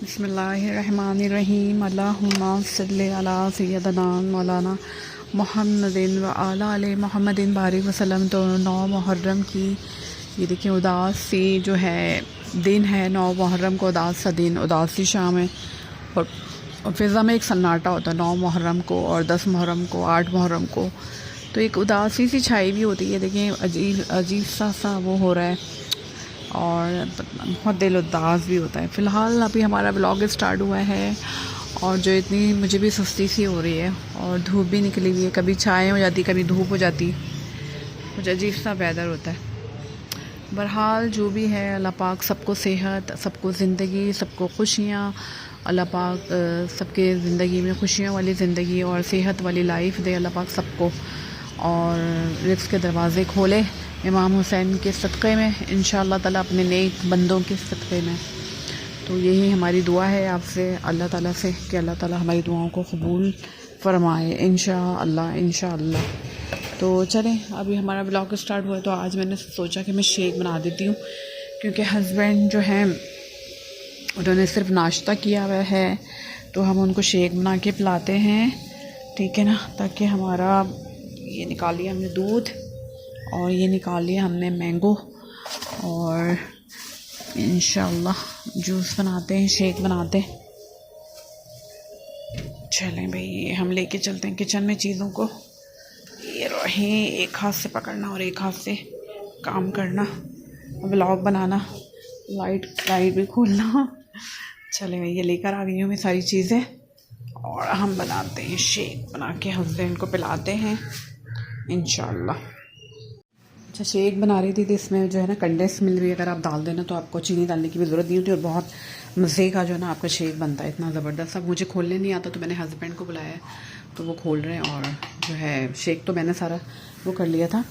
बिस्मिल्लाहिर्रहमानिर्रहीम अल्लाहुम्मा सल्लि अला सय्यदना मौलाना मुहम्मदिन व अला आले मुहम्मदिन बारिक वसल्लम। तो 9 मुहर्रम की ये देखिए उदास सी जो है दिन है। 9 मुहर्रम को उदास सा दिन, उदास सी शाम है और फ़िज़ा में एक सन्नाटा होता है 9 मुहर्रम को और 10 मुहर्रम को, 8 मुहर्रम को। तो एक उदासी सी छाई भी होती है। देखिए अजीब अजीब सा वो हो रहा है और बहुत दिल उदास भी होता है। फ़िलहाल अभी हमारा ब्लॉग स्टार्ट हुआ है और जो इतनी मुझे भी सुस्ती सी हो रही है और धूप भी निकली हुई है। कभी छाएँ हो जाती, कभी धूप हो जाती, कुछ अजीब सा वेदर होता है। बहरहाल जो भी है, अल्लाह पाक सबको सेहत, सबको ज़िंदगी, सबको खुशियाँ, अल्लाह पाक सबके ज़िंदगी में खुशियों वाली ज़िंदगी और सेहत वाली लाइफ दे अल्लाह पाक सबको, और रिज़्क़ के दरवाज़े खोले इमाम हुसैन के सदक़े में, इंशाअल्लाह ताला अपने नेक बंदों के सदक़े में। तो यही हमारी दुआ है आपसे, अल्लाह ताला से, कि अल्लाह ताला हमारी दुआओं को कबूल फ़रमाए इंशाअल्लाह इंशाअल्लाह। तो चलें, अभी हमारा ब्लॉग स्टार्ट हुआ है तो आज मैंने सोचा कि मैं शेक बना देती हूँ, क्योंकि हस्बैंड जो हैं उन्होंने सिर्फ नाश्ता किया हुआ है, तो हम उनको शेक बना के पिलाते हैं, ठीक है ना। ताकि हमारा ये निकाल लिया हमने दूध और ये निकाल लिया हमने मैंगो, और इंशाअल्लाह जूस बनाते हैं, शेक बनाते हैं। चलें भाई, हम लेके चलते हैं किचन में चीज़ों को। ये रहे, एक हाथ से पकड़ना और एक हाथ से काम करना, व्लॉग बनाना, लाइट भी खोलना। चले भाई, ये लेकर आ गई हूँ मैं सारी चीज़ें और हम बनाते हैं शेक, बना के हस्बैंड को पिलाते हैं इंशाअल्लाह। अच्छा, शेक बना रही थी तो इसमें जो है ना कंडेंस मिल्क भी अगर आप डाल देना तो आपको चीनी डालने की भी ज़रूरत नहीं होती और बहुत मज़े का जो है ना आपका शेक बनता है, इतना ज़बरदस्त। अब मुझे खोलने नहीं आता तो मैंने हस्बैंड को बुलाया तो वो खोल रहे हैं, और जो है शेक तो मैंने सारा वो कर लिया था,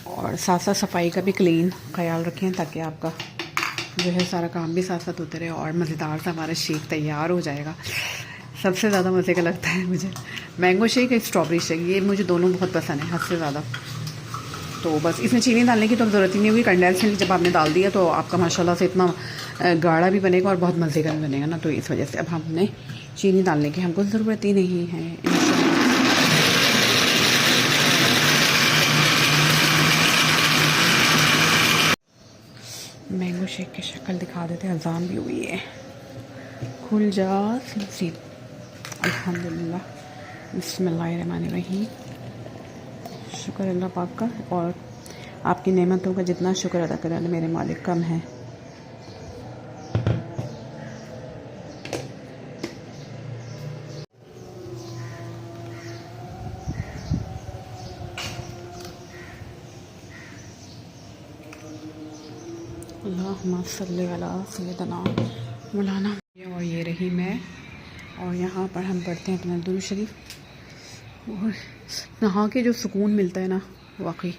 और साथ साथ सफाई का भी क्लीन ख्याल रखें ताकि आपका जो है सारा काम भी साथ साथ होते रहे और मज़ेदार सा हमारा शेक तैयार हो जाएगा। सबसे ज़्यादा मज़े का लगता है मुझे मैंगो शेक या स्ट्रॉबेरी शेक, ये मुझे दोनों बहुत पसंद है हद से ज़्यादा। तो बस इसमें चीनी डालने की तो ज़रूरत ही नहीं होगी, कंडेंस मिल्क जब आपने डाल दिया तो आपका माशाल्लाह से इतना गाढ़ा भी बनेगा और बहुत मज़े का भी बनेगा ना। तो इस वजह से अब हमने चीनी डालने की हमको ज़रूरत ही नहीं है इंशाल्लाह। मैंगो शेक की शक्ल दिखा देते हैं, अज़ान भी हुई है। खुल जा सीट, अल्हम्दुलिल्लाह, बिस्मिल्लाहिर्रहमानिर्रहीम। शुक्र अल्लाह पाक का, और आपकी नेमतों का जितना शुक्र अदा करें मेरे मालिक कम है। अल्लाहुम्मा सल्लि अला सय्यदना मौलाना। और ये रही मैं, और यहाँ पर हम पढ़ते हैं अपना दुरूद शरीफ, और नहा के जो सुकून मिलता है ना वाकई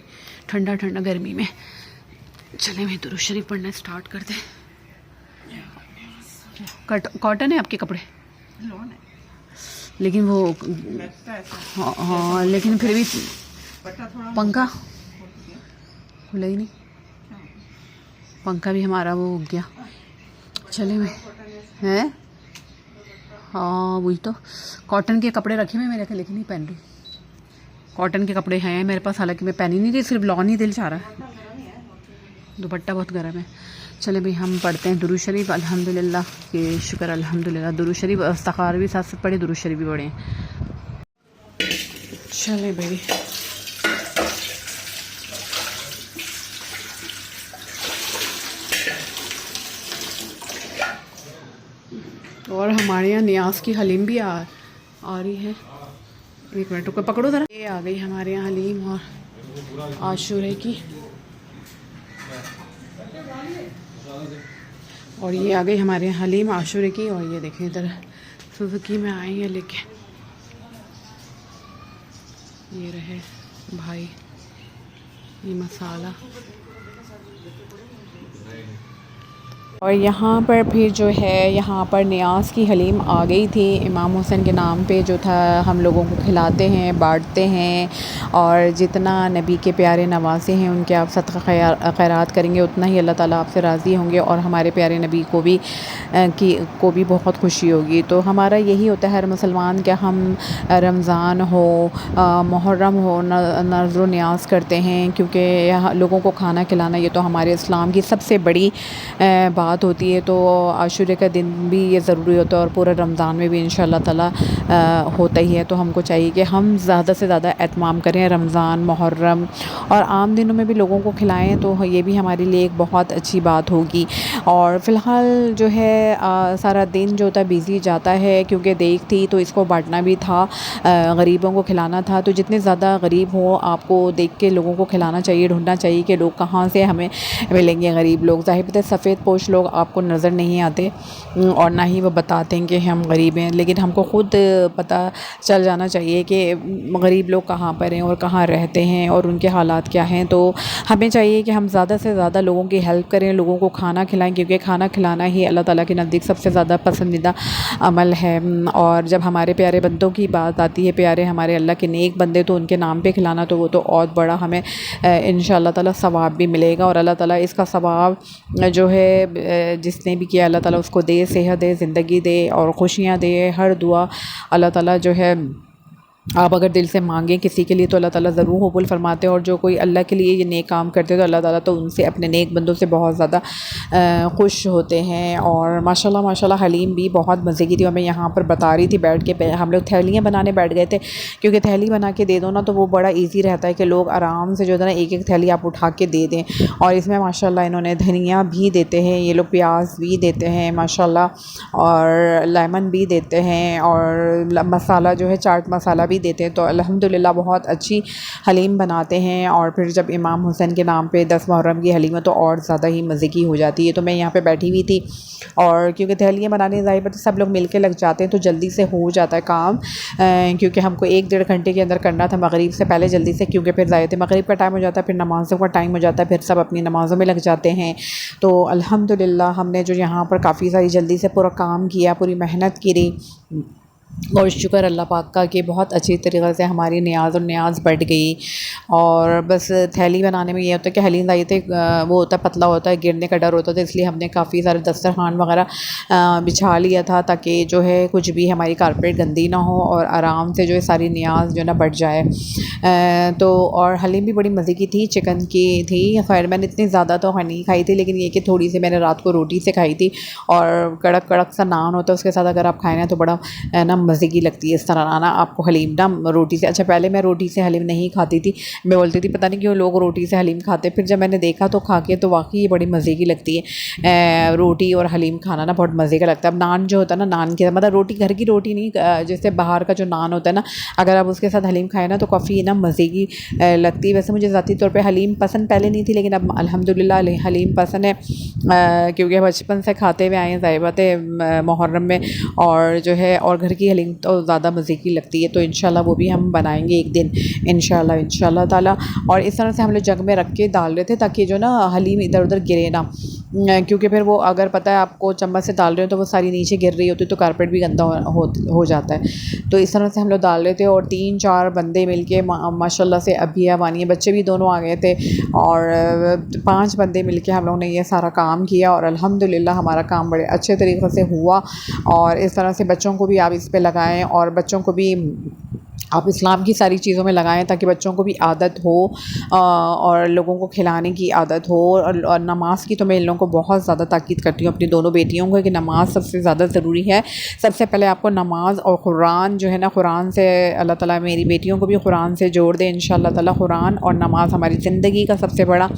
ठंडा ठंडा गर्मी में। चले मैं दुरूद शरीफ पढ़ना स्टार्ट करते हैं। कॉटन है आपके कपड़े, लेकिन वो हाँ लेकिन फिर भी पंखा खुला ही नहीं, पंखा भी हमारा वो हो गया। चले मैं हैं, हाँ वही तो, कॉटन के कपड़े रखे हुए मेरे, लेकिन नहीं पहन रही। कॉटन के कपड़े हैं मेरे पास, हालांकि मैं पहन ही नहीं रही, सिर्फ लॉन ही दिल चाह रहा है, दुपट्टा बहुत गर्म है। चले भाई, हम पढ़ते हैं दुरूद शरीफ, अल्हम्दुलिल्लाह के शुक्र अल्हम्दुलिल्लाह। दुरूद शरीफ इस्तिग़फ़ार भी साथ साथ पढ़े, दुरूद शरीफ भी पढ़े। चले भाई, और हमारे यहाँ नियाज़ की हलीम भी आ रही है। एक मिनट रुको, पकड़ो ज़रा। ये आ गई हमारे यहाँ हलीम और आशूरे की, और ये आ गई हमारे यहाँ हलीम आशूरे की। और ये देखें इधर सुजुकी में आए हैं लेके, ये रहे भाई ये मसाला, और यहाँ पर फिर जो है यहाँ पर नियाज़ की हलीम आ गई थी इमाम हुसैन के नाम पे, जो था हम लोगों को खिलाते हैं, बांटते हैं। और जितना नबी के प्यारे नवासे हैं उनके आप सदका खैरात करेंगे उतना ही अल्लाह ताला आपसे राज़ी होंगे और हमारे प्यारे नबी को भी बहुत खुशी होगी। तो हमारा यही होता है हर मुसलमान के, हम रमज़ान हो, मुहर्रम हो, नज़्र नियाज़ करते हैं, क्योंकि यहाँ लोगों को खाना खिलाना ये तो हमारे इस्लाम की सबसे बड़ी बात होती है। तो आशूरे का दिन भी ये ज़रूरी होता है और पूरा रमज़ान में भी इंशाअल्लाह ताला होता ही है। तो हमको चाहिए कि हम ज़्यादा से ज़्यादा एहतमाम करें रमज़ान, मुहर्रम और आम दिनों में भी लोगों को खिलाएं, तो ये भी हमारे लिए एक बहुत अच्छी बात होगी। और फ़िलहाल जो है सारा दिन जो होता है बिज़ी जाता है, क्योंकि देख थी तो इसको बांटना भी था, गरीबों को खिलाना था। तो जितने ज़्यादा गरीब हो आपको देख के लोगों को खिलाना चाहिए, ढूंढना चाहिए कि लोग कहाँ से हमें मिलेंगे गरीब लोग। ज़ाहिर बात है सफ़ेद पोश लोग आपको नज़र नहीं आते और ना ही वो बताते हैं कि हम गरीब हैं, लेकिन हमको ख़ुद पता चल जाना चाहिए कि गरीब लोग कहाँ पर हैं और कहाँ रहते हैं और उनके हालात क्या हैं। तो हमें चाहिए कि हम ज़्यादा से ज़्यादा लोगों की हेल्प करें, लोगों को खाना खिलाएं, क्योंकि खाना खिलाना ही अल्लाह ताला के नज़दीक सबसे ज़्यादा पसंदीदा अमल है। और जब हमारे प्यारे बंदों की बात आती है, प्यारे हमारे अल्लाह के नेक बंदे, तो उनके नाम पे खिलाना तो वो तो और बड़ा हमें इंशाअल्लाह ताला सवाब भी मिलेगा। और अल्लाह ताला इसका सवाब जो है जिसने भी किया अल्लाह ताला उसको दे, सेहत दे, ज़िंदगी दे और खुशियाँ दे। हर दुआ अल्लाह ताला जो है आप अगर दिल से मांगें किसी के लिए तो अल्लाह ताला ज़रूर कबूल फरमाते हैं। और जो कोई अल्लाह के लिए ये नेक काम करते हैं तो अल्लाह ताला तो उनसे, अपने नेक बंदों से बहुत ज़्यादा खुश होते हैं। और माशाल्लाह माशाल्लाह हलीम भी बहुत मज़े की थी। और मैं यहाँ पर बता रही थी बैठ के, हम लोग थैलियाँ बनाने बैठ गए थे, क्योंकि थैली बना के दे दो ना तो वो बड़ा ईजी रहता है कि लोग आराम से जो है ना एक एक थैली आप उठा के दे दें। और इसमें माशाल्लाह इन्होंने धनिया भी देते हैं, ये लोग प्याज भी देते हैं माशाल्लाह, और लेमन भी देते हैं, और मसाला जो है चाट मसाला भी देते हैं। तो अल्हम्दुलिल्लाह बहुत अच्छी हलीम बनाते हैं। और फिर जब इमाम हुसैन के नाम पे 10 मुहर्रम की हलीम है तो और ज़्यादा ही मज़े की हो जाती है। तो मैं यहाँ पे बैठी हुई थी, और क्योंकि थैलियाँ बनाने ज़ाहिर बात है सब लोग मिल के लग जाते हैं तो जल्दी से हो जाता है काम, क्योंकि हमको 1-1.5 घंटे के अंदर करना था मगरिब से पहले जल्दी से, क्योंकि फिर ज़ाहिर मगरिब का टाइम हो जाता है, फिर नमाज़ों का टाइम हो जाता है, फिर सब अपनी नमाज़ों में लग जाते हैं। तो अल्हम्दुलिल्लाह हमने जो यहाँ पर काफ़ी सारी जल्दी से पूरा काम किया, पूरी मेहनत करी, और शुक्र अल्लाह पाक का कि बहुत अच्छी तरीक़े से हमारी नियाज़ बढ़ गई। और बस थैली बनाने में ये होता है कि हलीम ज़ाहिर थे वो होता है पतला होता है, गिरने का डर होता है, तो इसलिए हमने काफ़ी सारे दस्तरखान वगैरह बिछा लिया था, ताकि जो है कुछ भी हमारी कारपेट गंदी ना हो और आराम से जो है सारी नियाज़ जो है ना बढ़ जाए। तो और हलीम भी बड़ी मज़े की थी, चिकन की थी। खैर मैंने इतनी ज़्यादा तो नहीं खाई थी, लेकिन ये कि थोड़ी सी मैंने रात को रोटी से खाई थी। और कड़क कड़क सा नान होता है उसके साथ अगर आप खाएँ ना तो बड़ा ना मज़े की लगती है। इस तरह ना आपको हलीम ना रोटी से, अच्छा पहले मैं रोटी से हलीम नहीं खाती थी, मैं बोलती थी पता नहीं क्यों लोग रोटी से हलीम खाते, फिर जब मैंने देखा तो खा के तो वाकई ये बड़ी मज़े की लगती है। रोटी और हलीम खाना ना बहुत मज़े का लगता है। अब नान जो होता है ना, नान के मतलब रोटी घर की रोटी नहीं, जैसे बाहर का जो नान होता है ना, अगर आप उसके साथ हलीम खाएँ ना तो काफ़ी ना मज़े की लगती है। वैसे मुझे ज़ाती तौर पर हलीम पसंद पहले नहीं थी, लेकिन अब अल्हम्दुलिल्लाह हलीम पसंद है, क्योंकि बचपन से खाते हुए आए हैं ज़ाहिर बात है मुहर्रम में। और जो है और घर की हलीम तो ज़्यादा मज़े की लगती है, तो इंशाल्लाह वो भी हम बनाएंगे एक दिन इंशाल्लाह ताला। और इस तरह से हम लोग जग में रख के डाल रहे थे ताकि जो ना हलीम इधर उधर गिरे ना, क्योंकि फिर वो अगर पता है आपको चम्मच से डाल रहे हो तो वो सारी नीचे गिर रही होती है तो कारपेट भी गंदा हो जाता है। तो इस तरह से हम लोग डाल रहे थे, और 3-4 बंदे मिल के माशाल्लाह से अभी वानी बच्चे भी दोनों आ गए थे, और 5 बंदे मिल के हम लोग ने ये सारा काम किया। और अल्हम्दुलिल्लाह हमारा काम बड़े अच्छे तरीक़े से हुआ। और इस तरह से बच्चों को भी आप इस पे लगाएं, और बच्चों को भी आप इस्लाम की सारी चीज़ों में लगाएं ताकि बच्चों को भी आदत हो और लोगों को खिलाने की आदत हो। और नमाज़ की तो मैं इन लोगों को बहुत ज़्यादा ताकीद करती हूँ अपनी दोनों बेटियों को कि नमाज़ सबसे ज़्यादा ज़रूरी है। सबसे पहले आपको नमाज़ और कुरान जो है ना, कुरान से अल्लाह ताला मेरी बेटियों को भी कुरान से जोड़ दे इंशाअल्लाह ताला। कुरान और नमाज़ हमारी ज़िंदगी का सबसे बड़ा,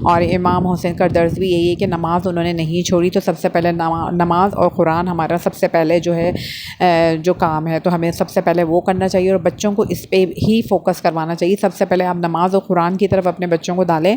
और इमाम हुसैन का दर्स भी यही है कि नमाज़ उन्होंने नहीं छोड़ी, तो सबसे पहले नमाज़ और कुरान हमारा सबसे पहले जो है जो काम है, तो हमें सबसे पहले वो करना चाहिए। और बच्चों को इस पे ही फ़ोकस करवाना चाहिए। सबसे पहले आप नमाज़ और कुरान की तरफ अपने बच्चों को डालें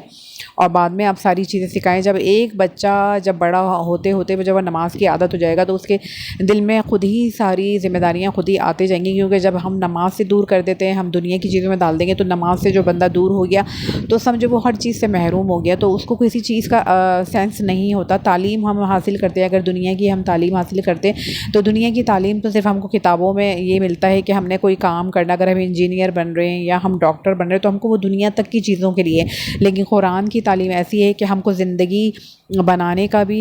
और बाद में आप सारी चीज़ें सिखाएं। जब एक बच्चा जब बड़ा होते होते जब वह नमाज़ की आदत हो जाएगा तो उसके दिल में ख़ुद ही सारी ज़िम्मेदारियाँ खुद ही आती जाएंगी, क्योंकि जब हम नमाज से दूर कर देते हैं, हम दुनिया की चीज़ों में डाल देंगे, तो नमाज से जो बंदा दूर हो गया तो समझो वो हर चीज़ से महरूम हो गया, तो उसको किसी चीज़ का सेंस नहीं होता। तालीम हम हासिल करते हैं, अगर दुनिया की हम तालीम हासिल करते हैं तो दुनिया की तालीम तो सिर्फ हमको किताबों में ये मिलता है कि हमने कोई काम करना, अगर हम इंजीनियर बन रहे हैं या हम डॉक्टर बन रहे हैं तो हमको वो दुनिया तक की चीज़ों के लिए। लेकिन कुरान की तालीम ऐसी है कि हमको ज़िंदगी बनाने का भी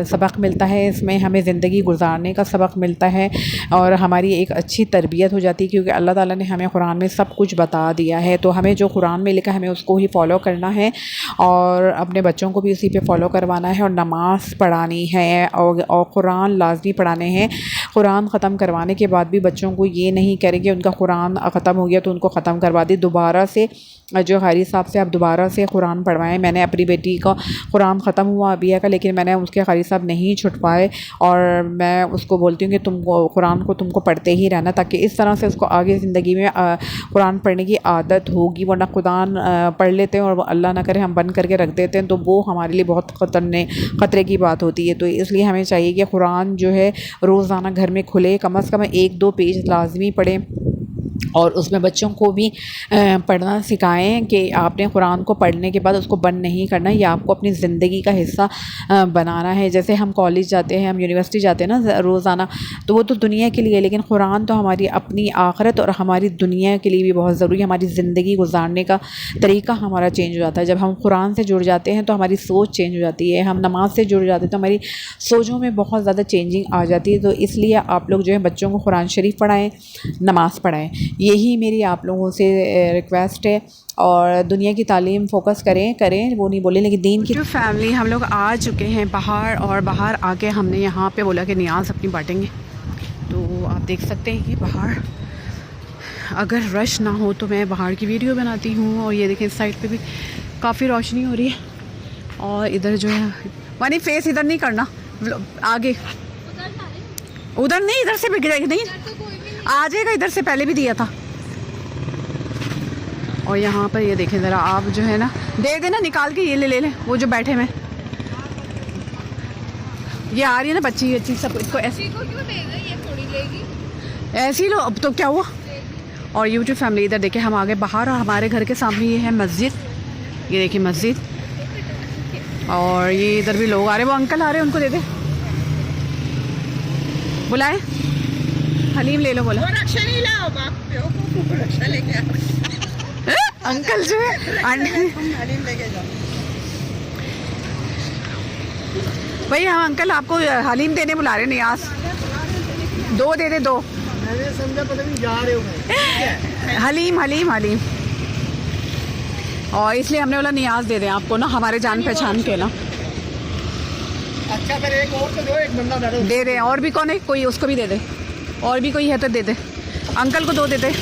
सबक मिलता है, इसमें हमें ज़िंदगी गुजारने का सबक मिलता है और हमारी एक अच्छी तरबियत हो जाती है, क्योंकि अल्लाह ताला ने हमें कुरान में सब कुछ बता दिया है। तो हमें जो कुरान में लिखा है हमें उसको ही फॉलो करना है और अपने बच्चों को भी उसी पे फॉलो करवाना है और नमाज़ पढ़ानी है और कुरान लाजमी पढ़ाने हैं। कुरान ख़त्म करवाने के बाद भी बच्चों को ये नहीं करें कि उनका कुरान ख़त्म हो गया तो उनको ख़त्म करवा दी, दोबारा से जो क़ारी साहब से आप दोबारा से कुरान पढ़वाएं। मैंने अपनी बेटी का कुरान ख़त्म हुआ अबिया का, लेकिन मैंने उसके क़ारी साहब नहीं छुटवाए और मैं उसको बोलती हूँ कि तुम कुरान को तुमको पढ़ते ही रहना, ताकि इस तरह से उसको आगे ज़िंदगी में कुरान पढ़ने की आदत होगी। वरना कुरान पढ़ लेते हैं और अल्लाह ना करे हम बंद करके रख देते हैं तो वो हमारे लिए बहुत ख़तरे की बात होती है। तो इसलिए हमें चाहिए कि कुरान जो है रोज़ाना घर में खुले, कम से कम 1-2 पेज लाजमी पढ़ें और उसमें बच्चों को भी पढ़ना सिखाएं कि आपने कुरान को पढ़ने के बाद उसको बंद नहीं करना, ये आपको अपनी ज़िंदगी का हिस्सा बनाना है। जैसे हम कॉलेज जाते हैं, हम यूनिवर्सिटी जाते हैं ना रोज़ाना, तो वो तो दुनिया के लिए, लेकिन कुरान तो हमारी अपनी आखिरत और हमारी दुनिया के लिए भी बहुत ज़रूरी है। हमारी ज़िंदगी गुजारने का तरीका हमारा चेंज हो जाता है। जब हम कुरान से जुड़ जाते हैं तो हमारी सोच चेंज हो जाती है, हम नमाज से जुड़ जाते हैं तो हमारी सोचों में बहुत ज़्यादा चेंजिंग आ जाती है। तो इसलिए आप लोग जो है बच्चों को कुरान शरीफ पढ़ाएँ, नमाज़ पढ़ाएँ, यही मेरी आप लोगों से रिक्वेस्ट है। और दुनिया की तालीम फ़ोकस करें वो नहीं बोले, लेकिन दीन की। जो फैमिली हम लोग आ चुके हैं बाहर, और बाहर आके हमने यहाँ पे बोला कि नियाज़ अपनी बांटेंगे। तो आप देख सकते हैं कि बाहर अगर रश ना हो तो मैं बाहर की वीडियो बनाती हूँ। और ये देखें इस साइड पे भी काफ़ी रोशनी हो रही है, और इधर जो है मानी फेस इधर नहीं करना, आगे उधर नहीं, इधर से भी नहीं आ जाएगा, इधर से पहले भी दिया था। और यहाँ पर ये देखें ज़रा, आप जो है ना दे देना निकाल के, ये ले लें वो जो बैठे में। ये आ रही है ना बच्ची सब, इसको ऐसे को क्यों दे रही है, थोड़ी लेगी ऐसे ही लो, अब तो क्या हुआ। और यूट्यूब फैमिली इधर देखें हम आ गए बाहर, और हमारे घर के सामने ये है मस्जिद, ये देखिए मस्जिद। और ये इधर भी लोग आ रहे हैं, वो अंकल आ रहे हैं, उनको दे दे, बुलाए। हलीम ले लो, बोला रक्षा नहीं लाओ, बाप रक्षा लेके अंकल जो है हलीम लेके जाओ भाई। हाँ अंकल आपको हलीम देने बुला रहे हैं, नियाज़ 2 दे दे, 2 मैंने समझा पता नहीं जा रहे हो हलीम। और इसलिए हमने बोला नियाज़ दे दें आपको ना, हमारे जान पहचान के ना। अच्छा फिर एक और तो दो, एक बंदा दे दे। और भी कौन है, कोई उसको भी दे दे, और भी कोई है तो दे दे, अंकल को 2 दे दे।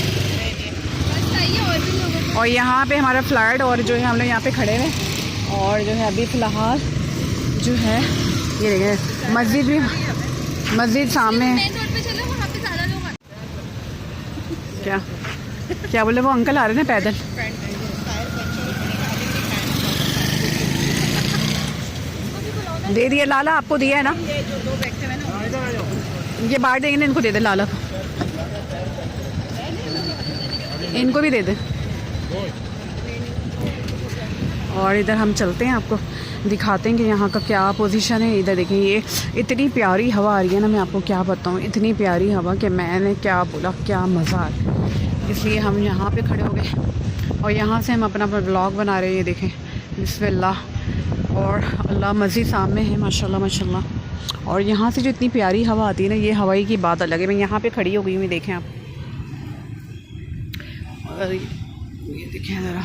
और यहाँ पे हमारा फ्लैट, और जो है हम लोग यहाँ पे खड़े हैं, और जो है अभी फ़िलहाल जो है ये देखें मस्जिद भी, मस्जिद सामने है। क्या बोले, वो अंकल आ रहे हैं पैदल। दे दिए लाला, आपको दिया है ना, ये बांट देंगे ना, इनको दे दे लाला को, इनको भी दे दे। और इधर हम चलते हैं, आपको दिखाते हैं कि यहाँ का क्या पोजीशन है। इधर देखिए ये इतनी प्यारी हवा आ रही है ना, मैं आपको क्या बताऊँ, इतनी प्यारी हवा कि मैंने क्या बोला, क्या मज़ा आ रहा है। इसलिए हम यहाँ पे खड़े हो गए और यहाँ से हम अपना व्लॉग बना रहे हैं। ये देखें बिस्मिल्लाह, और अल्लाह मस्जिद सामने है, माशाल्लाह माशाल्लाह। और यहाँ से जो इतनी प्यारी हवा आती है ना, ये हवाई की बात अलग है। मैं यहाँ पे खड़ी हो गई हूँ, देखें आप, और ये देखें ज़रा,